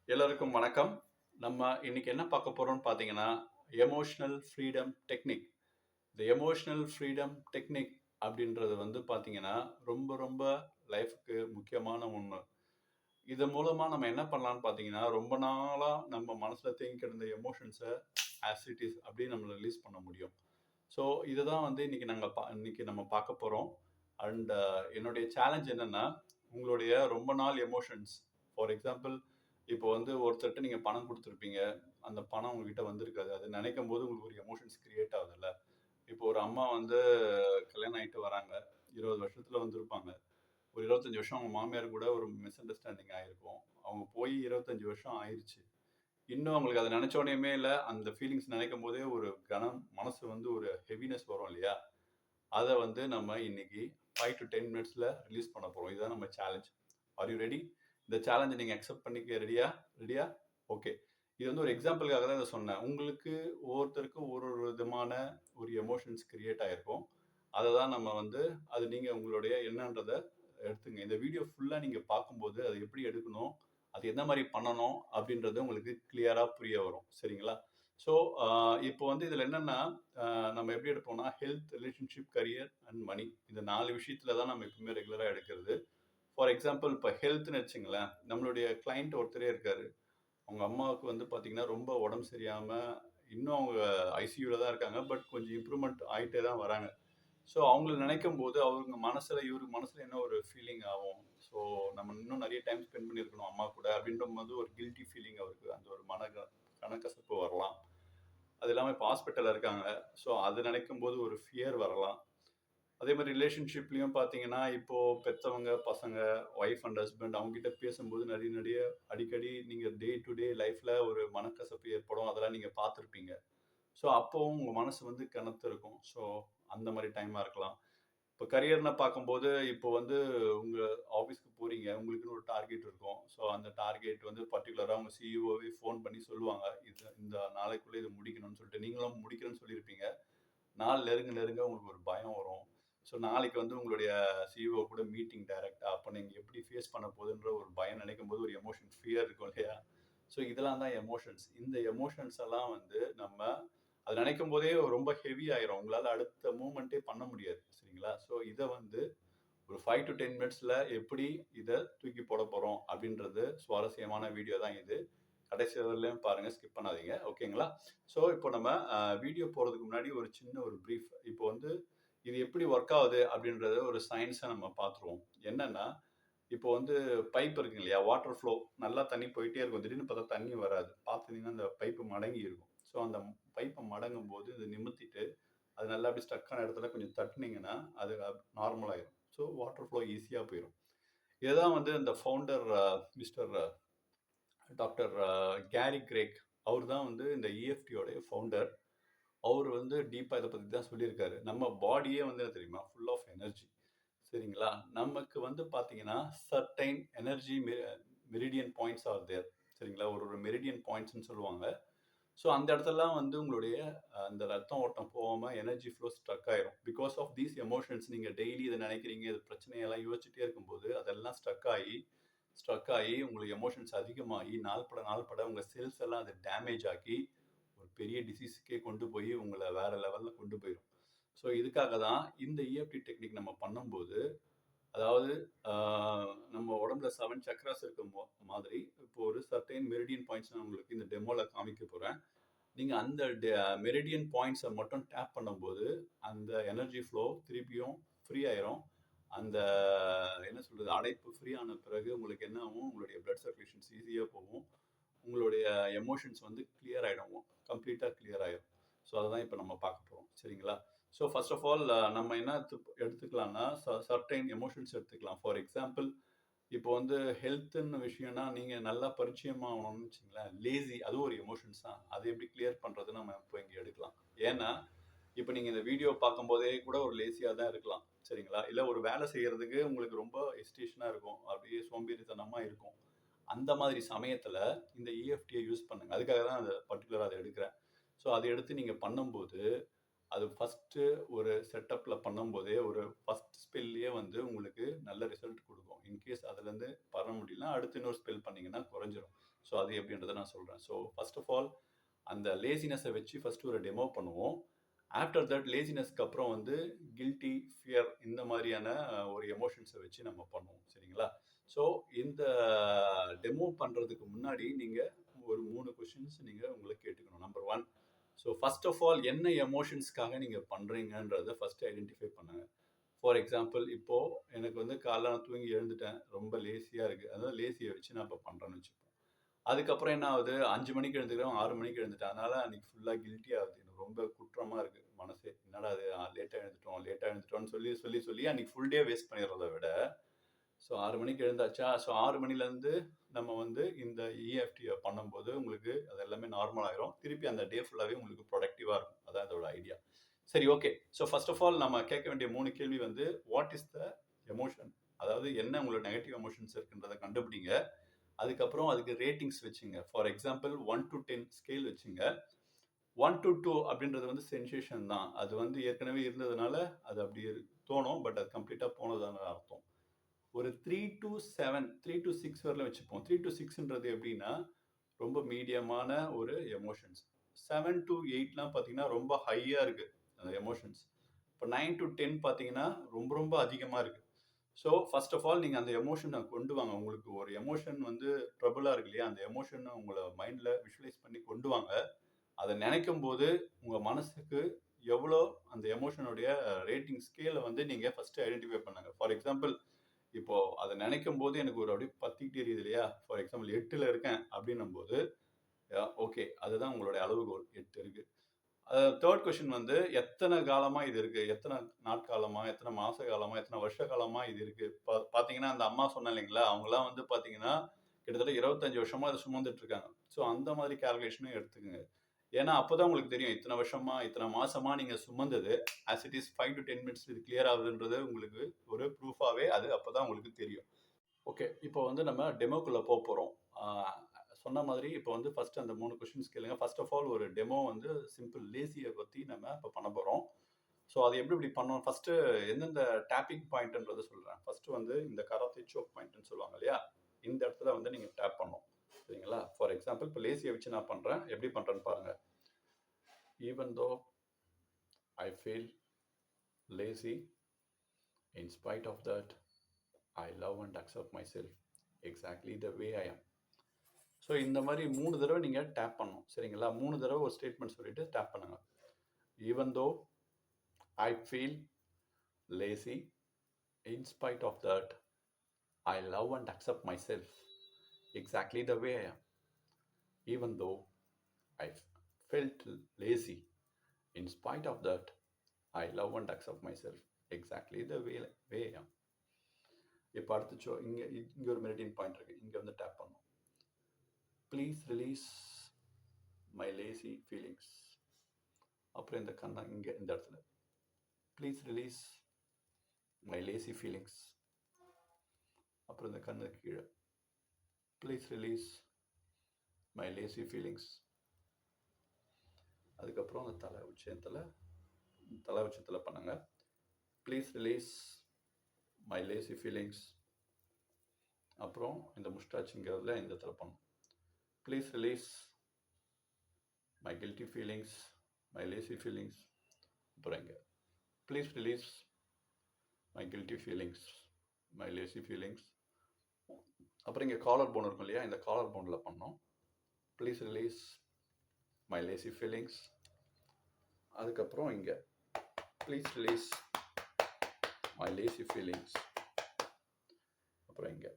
எல்லாருக்கும் வணக்கம். நம்ம இன்னைக்கு என்ன பார்க்க போறோம்னு பார்த்தீங்கன்னா, எமோஷனல் ஃப்ரீடம் டெக்னிக். இந்த எமோஷனல் ஃப்ரீடம் டெக்னிக் அப்படின்றது வந்து பார்த்தீங்கன்னா, ரொம்ப ரொம்ப லைஃப்க்கு முக்கியமான ஒண்ணு. இது மூலமா நம்ம என்ன பண்ணலாம்னு பார்த்தீங்கன்னா, ரொம்ப நாளா நம்ம மனசுல தேங்கி கிடந்த எமோஷன்ஸ ஆஸ் இட் இஸ் அப்படியே நம்ம ரிலீஸ் பண்ண முடியும். ஸோ இதுதான் வந்து இன்னைக்கு நம்ம பார்க்க போறோம். அண்ட் என்னுடைய சேலஞ்ச் என்னன்னா, உங்களுடைய ரொம்ப நாள் எமோஷன்ஸ் ஃபார் எக்ஸாம்பிள் இப்போ வந்து ஒருத்தர்ட்ட நீங்க பணம் குடுத்துருப்பீங்க. அந்த பணம் உங்ககிட்ட வந்திருக்காது. அது நினைக்கும்போது உங்களுக்கு ஒரு எமோஷன்ஸ் கிரியேட் ஆகுதுல்ல. இப்போ ஒரு அம்மா வந்து கல்யாணம் ஆயிட்டு வராங்க. 20 வருஷத்துல வந்திருப்பாங்க. ஒரு 25 வருஷம் அவங்க மாமியார் கூட ஒரு மிஸ் அண்டர்ஸ்டாண்டிங் ஆயிருக்கும். அவங்க போய் 25 வருஷம் ஆயிருச்சு. இன்னும் அவங்களுக்கு அத நெனச்ச உடனேயுமேல அந்த ஃபீலிங்ஸ் நினைக்கும்போதே ஒரு கனம், மனசு வந்து ஒரு ஹெவினஸ் வரும் இல்லையா? அத வந்து நம்ம இன்னைக்கு 5 to 10 மினிட்ஸ்ல ரிலீஸ் பண்ண போறோம். இதுதான் நம்ம சேலஞ்ச். Are you ready? இந்த சேலஞ்ச நீங்க அக்செப்ட் பண்ணிக்க ரெடியா? ரெடியா? ஓகே. இது வந்து ஒரு எக்ஸாம்பிளுக்காக தான் இத சொன்னேன். உங்களுக்கு ஒவ்வொருத்தருக்கும் ஒரு ஒரு விதமான ஒரு எமோஷன்ஸ் கிரியேட் ஆயிருக்கும். அத தான் நம்ம வந்து அது நீங்க உங்களுடைய என்னன்றத எடுத்துங்க. இந்த வீடியோ ஃபுல்லா நீங்க பார்க்கும்போது, அத எப்படி எடுக்கணும்? அது எந்த மாரி பண்ணணும்? அப்படின்றது உங்களுக்கு கிளியரா புரிய வரும். சரிங்களா? ஸோ, இப்போ வந்து இதுல என்னன்னா, நம்ம எப்படி எடுப்போம்னா, health, relationship, career and money. இந்த 4 விஷயத்துல தான் நம்ம எப்பவுமே ரெகுலரா எடுக்கிறது. ஃபார் எக்ஸாம்பிள் இப்ப ஹெல்த்ன்னு வச்சுங்களேன். நம்மளுடைய கிளையண்ட் ஒருத்தரே இருக்காரு. அவங்க அம்மாவுக்கு வந்து பார்த்தீங்கன்னா, ரொம்ப உடம்பு சரியாம, இன்னும் அவங்க ஐசியூல தான் இருக்காங்க. பட் கொஞ்சம் இம்ப்ரூவ்மெண்ட் ஆயிட்டே தான் வராங்க. ஸோ அவங்கள நினைக்கும்போது, அவங்க மனசுல இவருக்கு மனசுல என்ன ஒரு ஃபீலிங் ஆகும்? ஸோ நம்ம இன்னும் நெறைய டைம் ஸ்பெண்ட் பண்ணியிருக்கணும் அம்மா கூட அப்படின்றபோது ஒரு கில்ட்டி ஃபீலிங் அவருக்கு அந்த ஒரு மனக்கசப்பு வரலாம். அது இல்லாம இப்ப ஹாஸ்பிட்டல்ல இருக்காங்க. ஸோ அது நினைக்கும்போது ஒரு ஃபியர் வரலாம். அதே மாரி ரிலேஷன்ஷிப்லயும் பார்த்தீங்கன்னா, இப்போ பெத்தவங்க, பசங்க, ஒய்ஃப் அண்ட் ஹஸ்பண்ட் அவங்ககிட்ட பேசும்போது நெறைய நெறைய அடிக்கடி நீங்க டே டு டே லைஃப்ல ஒரு மனக்கசப்பு ஏற்படும். அதெல்லாம் நீங்க பார்த்துருப்பீங்க. ஸோ அப்பவும் உங்க மனசு வந்து கனத்திருக்கும். ஸோ அந்த மாரி டைமா இருக்கலாம். இப்போ கரியர்ன்னு பார்க்கும்போது, இப்போ வந்து உங்க ஆஃபீஸ்க்கு போறீங்க. உங்களுக்குன்னு ஒரு டார்கெட் இருக்கும். ஸோ அந்த டார்கெட் வந்து பர்ட்டிகுலரா உங்க சிஇஓவே ஃபோன் பண்ணி சொல்லுவாங்க. இந்த நாளைக்குள்ள இத முடிக்கணும்னு சொல்லிட்டு. நீங்களும் முடிக்கிறேன்னு சொல்லியிருப்பீங்க. நாள் நெருங்க நெருங்க உங்களுக்கு ஒரு பயம் வரும். ஸோ நாளைக்கு வந்து உங்களுடைய சிஇஓ கூட மீட்டிங் டைரக்ட்டா. அப்ப நீங்க எப்படி ஃபேஸ் பண்ண போகுதுன்ற ஒரு பயம் நினைக்கும்போது ஒரு எமோஷன் ஃபியர் இருக்கும் இல்லையா? ஸோ இதெல்லாம் தான் எமோஷன்ஸ். இந்த எமோஷன்ஸ் எல்லாம் வந்து நம்ம அத நினைக்கும்போதே ரொம்ப ஹெவி ஆயிரும். உங்களால அடுத்த மூவ்மெண்ட்டே பண்ண முடியாது. சரிங்களா? ஸோ இத வந்து ஒரு 5 to 10 மினிட்ஸ்ல எப்படி இத தூக்கி போடப் போறோம் அப்படின்றது சுவாரஸ்யமான வீடியோ தான் இது. கடைசி வரையிலும் பாருங்க. ஸ்கிப் பண்ணாதீங்க. ஓகேங்களா? ஸோ இப்போ நம்ம வீடியோ போறதுக்கு முன்னாடி ஒரு சின்ன ஒரு பிரீஃப். இப்போ வந்து இது எப்படி ஒர்க் ஆகுது அப்படின்றத ஒரு சயின்ஸா நம்ம பார்த்துருவோம். என்னன்னா, இப்போ வந்து பைப் இருக்கு இல்லையா? வாட்டர் ஃப்ளோ நல்லா தண்ணி போயிட்டே இருக்கும். திடீர்னு பார்த்தா தண்ணி வராது. பார்த்தீங்கன்னா, அந்த பைப்பு மடங்கி இருக்கும். ஸோ அந்த பைப்ப மடங்கும்போது இத நிமித்திட்டு, அது நல்லா அப்படியே ஸ்டக் ஆன இடத்துல கொஞ்சம் தட்டுனீங்கன்னா, அது நார்மல் ஆயிரும். ஸோ வாட்டர் ஃப்ளோ ஈஸியா போயிரும். இதுதான் வந்து இந்த founder mister doctor Gary Craig. அவர் தான் வந்து இந்த இஎஃப்டியோடைய ஃபவுண்டர். அவர் வந்து டீப்பா இத பத்தி தான் சொல்லியிருக்காரு. நம்ம பாடியே வந்து என்ன தெரியுமா? Full of energy. சரிங்களா? நமக்கு வந்து பார்த்தீங்கன்னா, certain energy meridian points are there. சரிங்களா? ஒரு ஒரு மெரிடியன் பாயிண்ட்ஸ்ன்னு சொல்லுவாங்க. ஸோ அந்த இடத்துலலாம் வந்து உங்களுடைய அந்த ரத்தம் ஓட்டம் போகாம எனர்ஜி ஃப்ளோ ஸ்ட்ரக் ஆயிரும். பிகாஸ் ஆஃப் தீஸ் எமோஷன்ஸ் நீங்க டெய்லி இத நினைக்கிறீங்க, இது பிரச்சனையெல்லாம் யோசிச்சுட்டே இருக்கும்போது, அதெல்லாம் ஸ்ட்ரக் ஆயி உங்களுக்கு எமோஷன்ஸ் அதிகமாகி, நாள்பட நாள்பட உங்க செல்ஸ் எல்லாம் அது டேமேஜ் ஆக்கி, ஒரு பெரிய டிசீஸ்க்கே கொண்டு போய் உங்கள வேற லெவல்ல கொண்டு போயிரும். ஸோ இதுக்காக தான் இந்த இஎஃப்டி டெக்னிக் நம்ம பண்ணும்போது, அதாவது நம்ம உடம்புல 7 சக்ராஸ் இருக்கும் மாதிரி, இப்போ ஒரு சர்டைன் மெரிடியன் பாயிண்ட்ஸ் நான் உங்களுக்கு இந்த டெமோல காமிக்க போறேன். நீங்க அந்த மெரிடியன் பாயிண்ட்ஸ மட்டும் டேப் பண்ணும்போது, அந்த எனர்ஜி ஃப்ளோ திருப்பியும் ஃப்ரீ ஆயிரும். அந்த என்ன சொல்றது? அடைப்பு ஃப்ரீ ஆன பிறகு உங்களுக்கு என்ன ஆகும்? உங்களுடைய பிளட் சர்க்குலேஷன்ஸ் ஈஸியா போகும். உங்களுடைய எமோஷன்ஸ் வந்து கிளியர் ஆயிடும். கம்ப்ளீட்டா கிளியர் ஆயிரும். ஸோ அததான் இப்ப நம்ம பார்க்க போறோம். சரிங்களா? ஸோ ஃபர்ஸ்ட் ஆஃப் ஆல் நம்ம என்ன எடுத்துக்கலாம்னா, சர்டைன் எமோஷன்ஸ் எடுத்துக்கலாம். ஃபார் எக்ஸாம்பிள் இப்போ வந்து ஹெல்த்ன்னு விஷயம்னா, நீங்க நல்லா பரிச்சயமாகணும்னு வச்சுக்கங்களேன். லேசி அதுவும் ஒரு எமோஷன்ஸ் தான். அதை எப்படி கிளியர் பண்றதுன்னு நம்ம இப்போ இங்க எடுக்கலாம். ஏன்னா, இப்போ நீங்க இந்த வீடியோ பார்க்கும்போதே கூட ஒரு லேசியா தான் இருக்கலாம். சரிங்களா? இல்ல ஒரு வேலை செய்யறதுக்கு உங்களுக்கு ரொம்ப ஹெசிடேஷனா இருக்கும். அப்படியே சோம்பேறித்தனமா இருக்கும். அந்த மாதிரி சமயத்துல இந்த இஎஃப்டிய யூஸ் பண்ணுங்க. அதுக்காக தான் அத பர்ட்டிகுலரா அத எடுக்கிறேன். ஸோ அத எடுத்து நீங்க பண்ணும்போது, அது ஃபர்ஸ்ட்டு ஒரு செட்டப்ல பண்ணும்போதே, ஒரு ஃபர்ஸ்ட் ஸ்பெல்லேயே வந்து உங்களுக்கு நல்ல ரிசல்ட் குடுக்கும். இன்கேஸ் அதுலேருந்து பண்ண முடியலனா, அடுத்து இன்னொரு ஸ்பெல் பண்ணீங்கன்னா குறைஞ்சிரும். ஸோ ஸோ அது எப்படின்றத நான் சொல்கிறேன். ஸோ ஃபர்ஸ்ட் ஆஃப் ஆல் அந்த லேசினஸை வச்சு ஃபஸ்ட்டு ஒரு டெமோ பண்ணுவோம். ஆஃப்டர் தட் லேசினஸ்க்கு அப்புறம் வந்து கில்ட்டி, ஃபியர் இந்த மாதிரியான ஒரு எமோஷன்ஸை வச்சு நம்ம பண்ணுவோம். சரிங்களா? ஸோ இந்த டெமோ பண்ணுறதுக்கு முன்னாடி நீங்கள் ஒரு 3 கொஷின்ஸ் நீங்கள் உங்களை கேட்டுக்கணும். Number 1, so first of all என்ன எமோஷன்ஸ்க்காக நீங்கள் பண்ணுறீங்கன்றதை ஃபஸ்ட்டு ஐடென்டிஃபை பண்ணுங்கள். ஃபார் எக்ஸாம்பிள், இப்போது எனக்கு வந்து காலைல நான் தூங்கி எழுந்துட்டேன், ரொம்ப லேசியாக இருக்குது, அதாவது லேசியை வச்சு நான் இப்போ பண்ணுறேன்னு வச்சுப்போம். அதுக்கப்புறம் என்ன ஆகுது, 5 மணிக்கு எழுந்துக்கிறோம், 6 மணிக்கு எழுந்துட்டேன், அதனால் அன்றைக்கி ஃபுல்லாக கில்ட்டி ஆகுது, எனக்கு ரொம்ப குற்றமாக இருக்குது மனசே. என்னடா அது லேட்டாக எழுந்துட்டோம்னு சொல்லி அன்றைக்கி ஃபுல் டே வேஸ்ட் பண்ணிடுறத விட, ஸோ 6 மணிக்கு எழுந்தாச்சா, ஸோ 6 மணிலேருந்து நம்ம வந்து இந்த இஎஃப்டியை பண்ணும்போது உங்களுக்கு அது எல்லாமே நார்மல் ஆகிரும். திருப்பி அந்த டே ஃபுல்லாகவே உங்களுக்கு ப்ரொடக்டிவாக இருக்கும். அதான் அதோட ஐடியா. சரி, okay. So first of all நம்ம கேட்க வேண்டிய 3 கேள்வி வந்து, வாட் இஸ் த எமோஷன், அதாவது என்ன உங்களோட நெகட்டிவ் எமோஷன்ஸ் இருக்குன்றதை கண்டுபிடிங்க. அதுக்கப்புறம் அதுக்கு ரேட்டிங்ஸ் வச்சுங்க. ஃபார் எக்ஸாம்பிள் 1 to 10 ஸ்கேல் வச்சுங்க. 1 to 2 அப்படின்றது வந்து சென்சேஷன் தான். அது வந்து ஏற்கனவே இருந்ததுனால அது அப்படி தோணும், பட் அது கம்ப்ளீட்டாக போனதான அர்த்தம். ஒரு 3 to 7, 3 to 6 வரல வச்சுப்போம். 3 to 6ன்றது எப்படின்னா ரொம்ப மீடியமான ஒரு எமோஷன்ஸ். 7 to 8லாம் பார்த்தீங்கன்னா ரொம்ப ஹையாக இருக்குது அந்த எமோஷன்ஸ். இப்போ 9 to 10 பார்த்தீங்கன்னா ரொம்ப ரொம்ப அதிகமாக இருக்குது. ஸோ ஃபர்ஸ்ட் ஆஃப் ஆல் நீங்கள் அந்த எமோஷனை கொண்டு வாங்க. உங்களுக்கு ஒரு எமோஷன் வந்து ட்ரபுளாக இருக்கு இல்லையா, அந்த எமோஷனை உங்களை மைண்டில் விஷுவலைஸ் பண்ணி கொண்டு வாங்க. அதை நினைக்கும் போது உங்கள் மனசுக்கு எவ்வளோ அந்த எமோஷனுடைய ரேட்டிங் ஸ்கேலை வந்து நீங்கள் ஃபஸ்ட்டு ஐடென்டிஃபை பண்ணுங்க. ஃபார் எக்ஸாம்பிள், இப்போது அதை நினைக்கும் போது எனக்கு ஒரு அப்படியே பத்திக்கிட்டே இருக்குது இல்லையா, ஃபார் எக்ஸாம்பிள் 8ல் இருக்கேன் அப்படின்னும் போது ஓகே, அதுதான் உங்களுடைய அளவுகோல், 8 இருக்குது. தேர்ட் கொஸ்டின் வந்து, எத்தனை காலமாக இது இருக்குது, எத்தனை நாட்காலமாக, எத்தனை மாத காலமாக, எத்தனை வருஷ காலமாக இது இருக்குது. பார்த்தீங்கன்னா அந்த அம்மா சொன்னேன் இல்லைங்களா, அவங்களாம் வந்து பார்த்தீங்கன்னா கிட்டத்தட்ட 25 வருஷமாக அதை சுமந்துட்டு இருக்காங்க. ஸோ அந்த மாதிரி கால்குலேஷனும் எடுத்துக்கோங்க. ஏன்னா அப்போ தான் உங்களுக்கு தெரியும் இத்தனை வருஷமா இத்தனை மாசமாக நீங்கள் சுமந்தது as it is 5 to 10 minutes இது கிளியர் ஆகுதுன்றது உங்களுக்கு ஒரு ப்ரூஃபாகவே அது அப்போ தான் உங்களுக்கு தெரியும். ஓகே, இப்போ வந்து நம்ம டெமோக்குள்ளே போக போகிறோம். சொன்ன மாதிரி இப்போ வந்து ஃபஸ்ட்டு அந்த 3 கொஷின்ஸ் கேளுங்க. ஃபர்ஸ்ட் ஆஃப் ஆல் ஒரு டெமோ வந்து சிம்பிள் லேசியை பற்றி நம்ம இப்போ பண்ண போகிறோம். ஸோ அது எப்படி பண்ணணும், ஃபஸ்ட்டு எந்தெந்த டேப்பிங் பாயிண்ட்ன்றதை சொல்கிறேன். ஃபஸ்ட்டு வந்து இந்த கராத்தே சோக் பாயிண்ட்னு சொல்லுவாங்க இல்லையா, இந்த இடத்துல வந்து நீங்கள் டேப் பண்ணணும். சரிங்களா? ஃபார் எக்ஸாம்பிள் இப்போ லேசியை வச்சு நான் பண்ணுறேன், எப்படி பண்ணுறேன்னு பாருங்கள். Even though I feel lazy, in spite of that I love and accept myself exactly the way I am. So இந்த மாதிரி 3 தடவை நீங்கள் டேப் பண்ணணும். சரிங்களா? 3 தடவை ஒரு ஸ்டேட்மெண்ட் சொல்லிட்டு டேப் பண்ணுங்க. Even though I feel lazy, in spite of that I love and accept myself exactly the way I am. Even though I felt lazy, in spite of that I love and accept myself exactly the way I am. இப்போ அடுத்து இங்கே ஒரு meditation point இருக்குது, இங்கே வந்து tape பண்ணணும். Please release my lazy feelings. அப்புறம் இந்த கண்ணா இங்கே இந்த இடத்துல please release my lazy feelings. அப்புறம் இந்த கண்ணு கீழே please release my lazy feelings. அதுக்கப்புறம் அந்த தலை உச்சத்தில் பண்ணுங்க. Please release my lazy feelings. அப்புறம் இந்த முஸ்டாச்சுங்கிறதுல இந்த இடத்துல பண்ணும். Please release my guilty feelings, my lazy feelings. அப்புறம் இங்கே please release my guilty feelings, my lazy feelings. அப்புறம் இங்கே காலர் போன் இருக்கும் இல்லையா, இந்த காலர் போனில் பண்ணோம். Please release my lazy feelings. அதுக்கப்புறம் இங்கே please release my lazy feelings. அப்புறம் இங்கே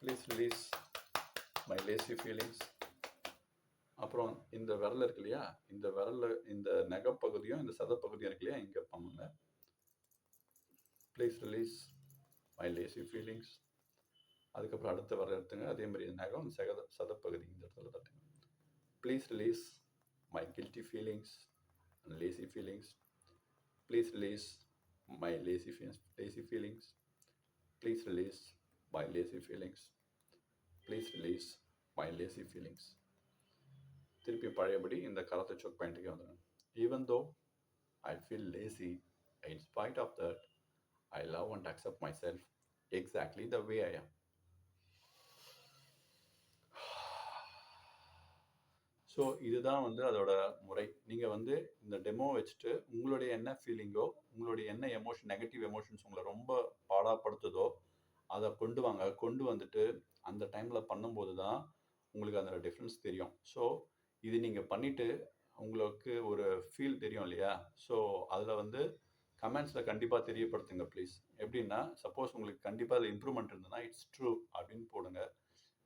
please release my lazy feelings. அப்புறம் இந்த விரல் இருக்கு இல்லையா, இந்த விரலில் இந்த நெகப்பகுதியும் இந்த சதப்பகுதியும் இருக்கு இல்லையா, இங்கே பண்ணுங்க. Please release my lazy feelings. அதுக்கப்புறம் அடுத்த விரல் எடுத்துங்க, அதே மாதிரி நகம் சதப்பகுதி இந்த இடத்துல தட்டுங்க. Please release my guilty feelings and lazy feelings. Please release my lazy feelings. Please release my lazy feelings. Please release my lazy feelings. திருப்பி பழையபடி இந்த கராத்தே சோக் பாயிண்ட்டுக்கே வந்துடும். Even though I feel lazy, in spite of that I love and accept myself exactly the way I am. So இதுதான் வந்து அதோட முறை. நீங்க வந்து இந்த டெமோ வச்சுட்டு உங்களுடைய என்ன ஃபீலிங்கோ, உங்களுடைய என்ன எமோஷன் நெகட்டிவ் எமோஷன்ஸ் உங்கள ரொம்ப பாடாப்படுத்துதோ, அத கொண்டு வாங்க. கொண்டு வந்துட்டு அந்த டைம்ல பண்ணும்போது தான் உங்களுக்கு அதோட டிஃபரன்ஸ் தெரியும். ஸோ இது நீங்க பண்ணிட்டு உங்களுக்கு ஒரு ஃபீல் தெரியும் இல்லையா? ஸோ அதில வந்து கமெண்ட்ஸ்ல கண்டிப்பா தெரியப்படுத்துங்க ப்ளீஸ். எப்படின்னா, சப்போஸ் உங்களுக்கு கண்டிப்பா அதில இம்ப்ரூவ்மென்ட் இருந்ததுன்னா, இட்ஸ் ட்ரூ அப்படின்னு போடுங்க.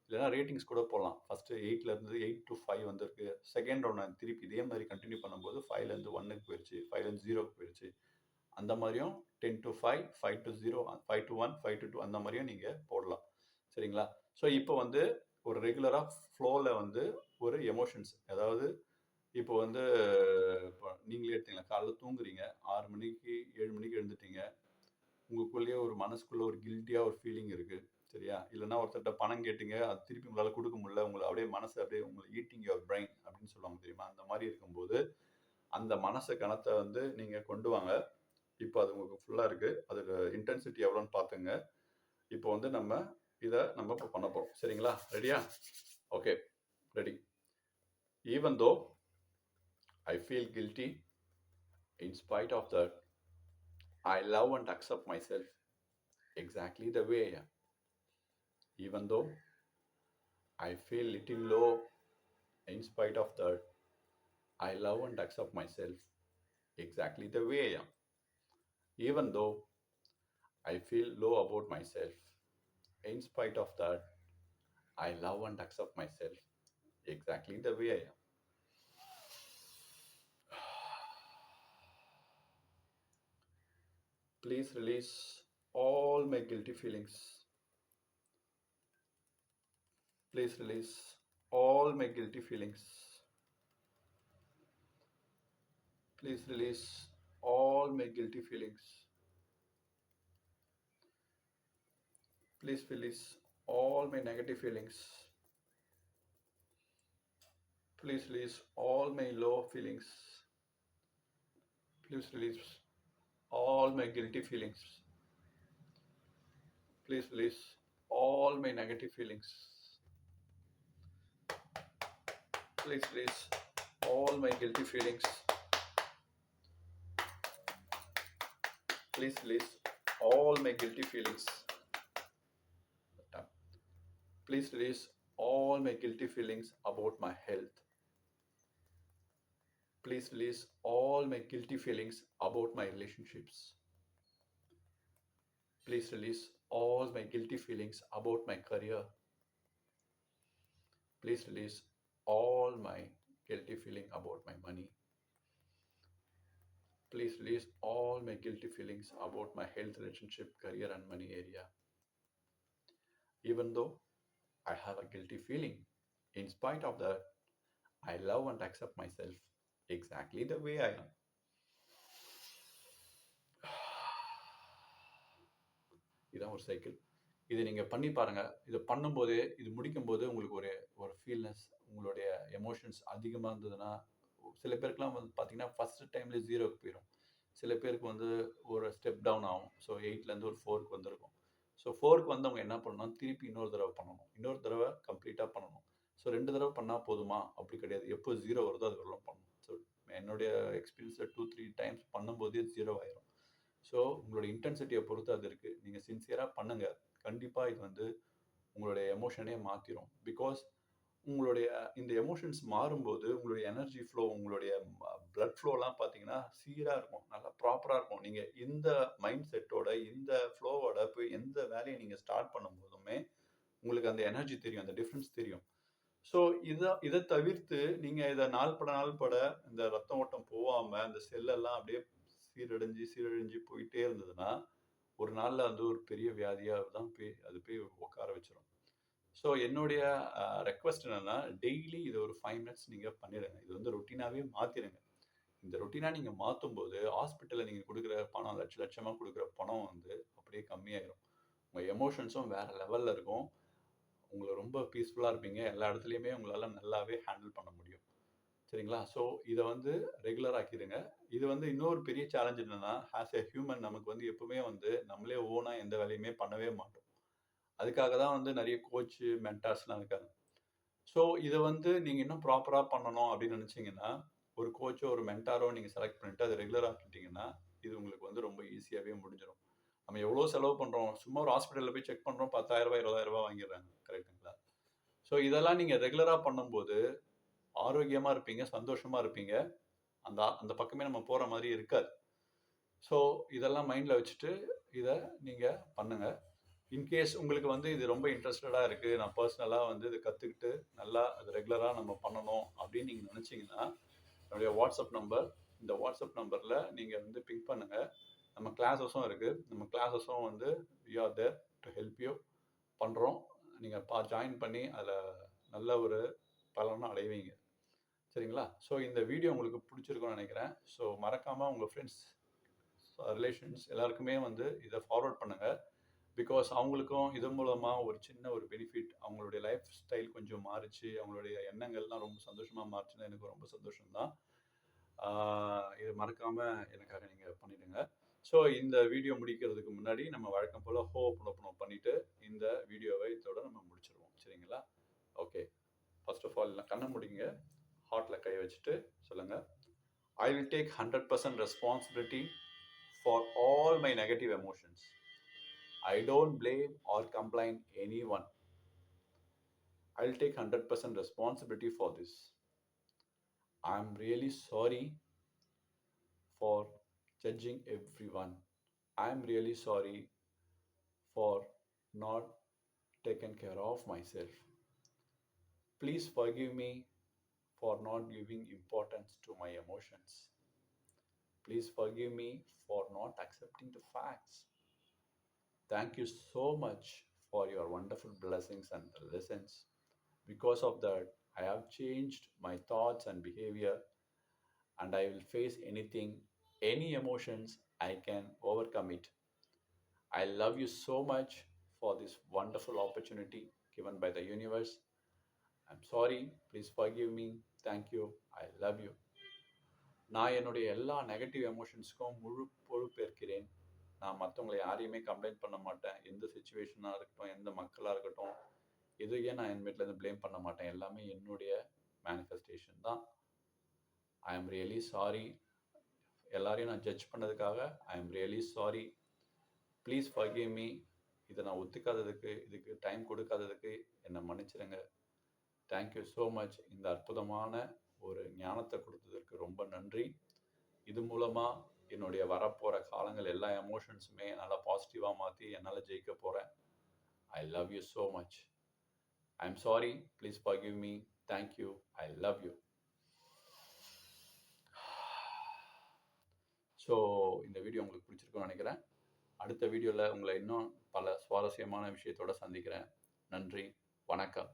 இல்லைனா ரேட்டிங்ஸ் கூட போடலாம். ஃபர்ஸ்ட்டு 8லேருந்து 8 டூ 5 வந்திருக்கு. செகண்ட் ரவுண்ட் நான் திருப்பி இதே மாதிரி கன்டின்யூ பண்ணும்போது 5லேருந்து 1க்கு போயிருச்சு. 5லேருந்து 0க்கு போயிருச்சு. அந்த மாதிரியும் 10 to 5, 5 to 0, 5 to 1, 5 to 2 அந்த மாதிரியும் நீங்க போடலாம். சரிங்களா? ஸோ இப்போ வந்து ஒரு ரெகுலரா ஃப்ளோல வந்து ஒரு எமோஷன்ஸ் அதாவது இப்போ வந்து இப்போ நீங்களே எடுத்தீங்களா காலைல தூங்குறீங்க 6 மணிக்கு 7 மணிக்கு எழுந்துட்டீங்க. உங்களுக்குள்ளேயே ஒரு மனசுக்குள்ள ஒரு கில்ட்டியா ஒரு ஃபீலிங் இருக்கு. சரியா? இல்லைன்னா ஒருத்தர்ட்ட பணம் கேட்டீங்க அது திருப்பி உங்களால கொடுக்க முடியல. உங்களை அப்படியே மனசு அப்படியே உங்களை ஈட்டிங் யுவர் பிரைன் அப்படின்னு சொல்லுவாங்க தெரியுமா? அந்த மாதிரி இருக்கும்போது அந்த மனசு கணத்தை வந்து நீங்க கொண்டு வாங்க. இப்போ அது உங்களுக்கு ஃபுல்லா இருக்கு. அதோட இன்டென்சிட்டி எவ்வளோன்னு பார்த்துங்க. இப்போ வந்து நம்ம இப்போ பண்ண போறோம். சரிங்களா? ரெடியா? Okay. Ready. Even though I feel guilty in spite of that, I love and accept myself exactly the way I am. Even though I feel little low, in spite of that, I love and accept myself exactly the way I am. Even though I feel low about myself, in spite of that, I love and accept myself exactly the way I am. Please release all my guilty feelings. Please release all my guilty feelings. Please release all my guilty feelings. Please release all my negative feelings. Please release all my low feelings. Please release all my guilty feelings. Please release all my negative feelings. Please release all my guilty feelings. Please release all my guilty feelings. Please release all my guilty feelings about my health. Please release all my guilty feelings about my relationships. Please release all my guilty feelings about my career. Please release all my guilty feeling about my money. Please release all my guilty feelings about my health, relationship, career, and money area. Even though I have a guilty feeling, in spite of that, I love and accept myself exactly the way I am. இதுதான் ஒரு cycle. இதை நீங்கள் பண்ணி பாருங்கள். இதை பண்ணும்போது இது முடிக்கும்போது உங்களுக்கு ஒரு ஒரு ஃபீல்னஸ் உங்களுடைய எமோஷன்ஸ் அதிகமாக இருந்ததுன்னா சில பேருக்குலாம் வந்து பார்த்தீங்கன்னா ஃபஸ்ட்டு டைம்லேயே 0க்கு போயிடும். சில பேருக்கு வந்து ஒரு ஸ்டெப் டவுன் ஆகும். ஸோ 8லேருந்து ஒரு 4க்கு வந்திருக்கும். ஸோ 4க்கு வந்தவங்க என்ன பண்ணணும், திருப்பி இன்னொரு தடவை பண்ணணும். இன்னொரு தடவை கம்ப்ளீட்டாக பண்ணணும். ஸோ 2 தடவை பண்ணால் போதுமா? அப்படி கிடையாது. எப்போ 0 வருதோ அது வரலாம் பண்ணணும். ஸோ என்னுடைய எக்ஸ்பீரியன்ஸில் 2-3 டைம்ஸ் பண்ணும்போதே 0 ஆயிரும். ஸோ உங்களோட இன்டென்சிட்டியை பொறுத்து அது இருக்குது. நீங்கள் சின்சியராக பண்ணுங்கள். கண்டிப்பாக இது வந்து உங்களுடைய எமோஷனே மாற்றிடும். பிகாஸ் உங்களுடைய இந்த எமோஷன்ஸ் மாறும்போது உங்களுடைய எனர்ஜி ஃப்ளோ, உங்களுடைய பிளட் ஃப்ளோலாம் பார்த்தீங்கன்னா சீராக இருக்கும், நல்லா ப்ராப்பராக இருக்கும். நீங்கள் இந்த மைண்ட் செட்டோட இந்த ஃப்ளோவோட போய் எந்த வேலையை நீங்கள் ஸ்டார்ட் பண்ணும்போதுமே உங்களுக்கு அந்த எனர்ஜி தெரியும், அந்த டிஃப்ரென்ஸ் தெரியும். ஸோ இதை தவிர்த்து நீங்கள் இதை நாள்பட இந்த ரத்த ஓட்டம் போகாமல் அந்த செல்லெல்லாம் அப்படியே சீரழிஞ்சு போயிட்டே இருந்ததுன்னா ஒரு நாளில் வந்து ஒரு பெரிய வியாதியாக தான் போய் உட்கார வச்சிடும். ஸோ என்னுடைய ரெக்வஸ்ட் என்னென்னா, டெய்லி இது ஒரு 5 மினிட்ஸ் நீங்கள் பண்ணிடுங்க. இது வந்து ரொட்டீனாகவே மாற்றிடுங்க. இந்த ரொட்டீனாக நீங்கள் மாற்றும் போது ஹாஸ்பிட்டலில் நீங்கள் கொடுக்குற பணம் லட்சமாக கொடுக்குற பணம் வந்து அப்படியே கம்மியாயிடும். உங்கள் எமோஷன்ஸும் வேறு லெவலில் இருக்கும். உங்களை ரொம்ப பீஸ்ஃபுல்லாக இருப்பீங்க. எல்லா இடத்துலையுமே உங்களால் நல்லாவே ஹேண்டில் பண்ண முடியும். சரிங்களா? ஸோ இதை வந்து ரெகுலர் ஆக்கிடுங்க. இது வந்து இன்னொரு பெரிய சேலஞ்ச் என்னென்னா, ஆஸ் எ ஹியூமன் நமக்கு வந்து எப்பவுமே வந்து நம்மளே ஓனாக எந்த வேலையுமே பண்ணவே மாட்டோம். அதுக்காக தான் வந்து நிறைய கோச்சு, மென்டார்ஸ்லாம் இருக்காங்க. ஸோ ஸோ இதை வந்து நீங்கள் இன்னும் ப்ராப்பராக பண்ணணும் அப்படின்னு நினச்சிங்கன்னா ஒரு கோச்சோ ஒரு மென்டாரோ நீங்கள் செலக்ட் பண்ணிவிட்டு அதை ரெகுலராக ஆக்கிட்டீங்கன்னா இது உங்களுக்கு வந்து ரொம்ப ஈஸியாகவே முடிஞ்சிடும். நம்ம எவ்வளோ செலவு பண்ணுறோம், சும்மா ஒரு ஹாஸ்பிட்டலில் போய் செக் பண்ணுறோம், 10,000 20,000 வாங்கிடுறாங்க, கரெக்டுங்களா? ஸோ இதெல்லாம் நீங்கள் ரெகுலராக பண்ணும்போது ஆரோக்கியமாக இருப்பீங்க, சந்தோஷமாக இருப்பீங்க. அந்த அந்த பக்கமே நம்ம போகிற மாதிரி இருக்காது. ஸோ இதெல்லாம் மைண்டில் வச்சுட்டு இதை நீங்கள் பண்ணுங்கள். இன்கேஸ் உங்களுக்கு வந்து இது ரொம்ப இன்ட்ரெஸ்டடாக இருக்குது, நான் பர்சனலாக வந்து இது கற்றுக்கிட்டு நல்லா அது ரெகுலராக நம்ம பண்ணணும் அப்படின்னு நீங்கள் நினச்சிங்கன்னா என்னுடைய வாட்ஸ்அப் நம்பர், இந்த வாட்ஸ்அப் நம்பரில் நீங்கள் வந்து பிங்க் பண்ணுங்கள். நம்ம கிளாஸஸும் இருக்குது, நம்ம கிளாஸஸும் வந்து we are there to help you பண்ணுறோம். நீங்கள் ஜாயின் பண்ணி அதில் நல்ல ஒரு பலனை அடைவீங்க. சரிங்களா? ஸோ இந்த வீடியோ உங்களுக்கு பிடிச்சிருக்கும்னு நினைக்கிறேன். ஸோ மறக்காமல் உங்கள் ஃப்ரெண்ட்ஸ், ரிலேஷன்ஸ் எல்லாருக்குமே வந்து இதை ஃபார்வர்ட் பண்ணுங்கள். பிகாஸ் அவங்களுக்கும் இது மூலமாக ஒரு சின்ன ஒரு பெனிஃபிட், அவங்களுடைய லைஃப் ஸ்டைல் கொஞ்சம் மாறிச்சு, அவங்களுடைய எண்ணங்கள்லாம் ரொம்ப சந்தோஷமாக மாறிச்சுன்னா எனக்கு ரொம்ப சந்தோஷம்தான். இது மறக்காமல் எனக்காக நீங்கள் பண்ணிவிடுங்க. ஸோ இந்த வீடியோ முடிக்கிறதுக்கு முன்னாடி நம்ம வழக்கம் போல் ஓப்பன் பண்ணிவிட்டு இந்த வீடியோவை இதோட நம்ம முடிச்சிருவோம். சரிங்களா? ஓகே. ஃபர்ஸ்ட் ஆஃப் ஆல் கண்ணை முடிங்க, ஹார்ட்டில் கை வச்சுட்டு சொல்லுங்கள், I will take 100% responsibility for all my negative emotions. I don't blame or complain anyone. I'll take 100% responsibility for this. I'm really sorry for judging everyone. I'm really sorry for not taking care of myself. Please forgive me for not giving importance to my emotions. Please forgive me for not accepting the facts. Thank you so much for your wonderful blessings and lessons. Because of that, I have changed my thoughts and behavior, and I will face anything, any emotions, I can overcome it. I love you so much for this wonderful opportunity given by the universe. I'm sorry, please forgive me. Thank you, I love you. நான் என்னுடைய எல்லா negative எமோஷன்ஸ்க்கும் முழு பொறுப்பேற்கிறேன். நான் மற்றவங்களை யாரையுமே complaint பண்ண மாட்டேன். எந்த சுச்சுவேஷனாக இருக்கட்டும், எந்த மக்களாக இருக்கட்டும், எதையே நான் என் வீட்டிலேருந்து ப்ளேம் பண்ண மாட்டேன். எல்லாமே என்னுடைய மேனிஃபெஸ்டேஷன் தான். ஐ ஆம் ரியலி சாரி. எல்லாரையும் நான் ஜட்ஜ் பண்ணதுக்காக I am really sorry. Please forgive me. இதை நான் ஒத்துக்காததுக்கு, இதுக்கு டைம் கொடுக்காததுக்கு என்னை மன்னிச்சிடுங்க. Thank you so much. இந்த அற்புதமான ஒரு ஞானத்தை கொடுத்ததற்கு ரொம்ப நன்றி. இது மூலமாக என்னுடைய வரப்போகிற காலங்கள் எல்லா எமோஷன்ஸுமே என்னால் பாசிட்டிவாக மாற்றி என்னால் ஜெயிக்க போகிறேன். I love you so much. I am sorry. Please forgive me. Thank you. I love you. So இந்த வீடியோ உங்களுக்கு பிடிச்சிருக்குன்னு நினைக்கிறேன். அடுத்த வீடியோவில் உங்களை இன்னும் பல சுவாரஸ்யமான விஷயத்தோடு சந்திக்கிறேன். நன்றி, வணக்கம்.